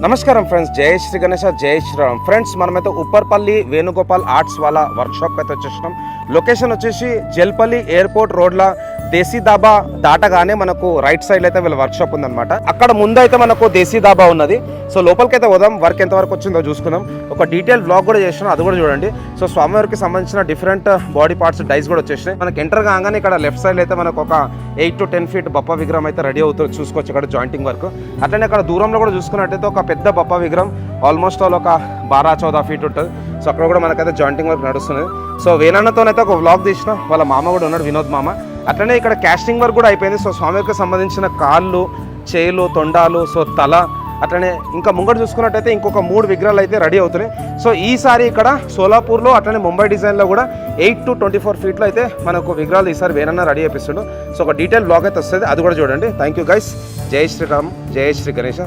నమస్కారం ఫ్రెండ్స్, జై శ్రీ గణేష, జై శ్రీరామ్. ఫ్రెండ్స్, మనమైతే ఉప్పర్పల్లి వేణుగోపాల్ ఆర్ట్స్ వాళ్ళ వర్క్షాప్ అయితే వచ్చేసినాం. లొకేషన్ వచ్చేసి జల్పల్లి ఎయిర్పోర్ట్ రోడ్ల దేశీ దాబా దాటగానే మనకు రైట్ సైడ్ అయితే వీళ్ళ వర్క్షాప్ ఉందన్నమాట. అక్కడ ముందు అయితే మనకు దేశీ దాబా ఉన్నది. సో లోపలికి అయితే పోదాం, వర్క్ ఎంతవరకు వచ్చిందో చూసుకుందాం. ఒక డీటెయిల్ బ్లాగ్ కూడా చేసినాం, అది కూడా చూడండి. సో స్వామివారికి సంబంధించిన డిఫరెంట్ బాడీ పార్ట్స్ డైస్ కూడా వచ్చేసినాయి. మనకి ఎంటర్ కాగానే ఇక్కడ లెఫ్ట్ సైడ్ అయితే మనకు ఒక 8 to 10 feet బప్ప విగ్రహం అయితే రెడీ అవుతుంది, చూసుకోవచ్చు ఇక్కడ జాయింటింగ్ వర్క్. అట్లనే అక్కడ దూరంలో కూడా చూసుకున్నట్టయితే ఒక పెద్ద బప్ప విగ్రహం ఆల్మోస్ట్ ఆల్ ఒక 12-14 feet ఉంటుంది. సో అక్కడ కూడా మనకైతే జాయింటింగ్ వర్క్ నడుస్తుంది. సో వేణన్నతోనైతే ఒక వ్లాగ్ తీసిన, వాళ్ళ మామ కూడా ఉన్నాడు, వినోద్ మామ. అట్లనే ఇక్కడ క్యాస్టింగ్ వర్క్ కూడా అయిపోయింది. సో స్వామివారికి సంబంధించిన కాళ్ళు, చేతులు, తొండాలు, సో తల, అట్లనే ఇంకా ముంగట చూసుకున్నట్టయితే ఇంకొక 3 విగ్రహాలు అయితే రెడీ అవుతున్నాయి. సో ఈసారి ఇక్కడ సోలాపూర్లో అట్లనే ముంబై డిజైన్లో కూడా 8 to 24 feet అయితే మనకు విగ్రహాలు ఈసారి వేనన్న రెడీ చేపిస్తుండు. సో ఒక డీటెయిల్ బ్లాగ్ అయితే వస్తుంది, అది కూడా చూడండి. Thank you guys. జై శ్రీరామ్, జై శ్రీ గణేష.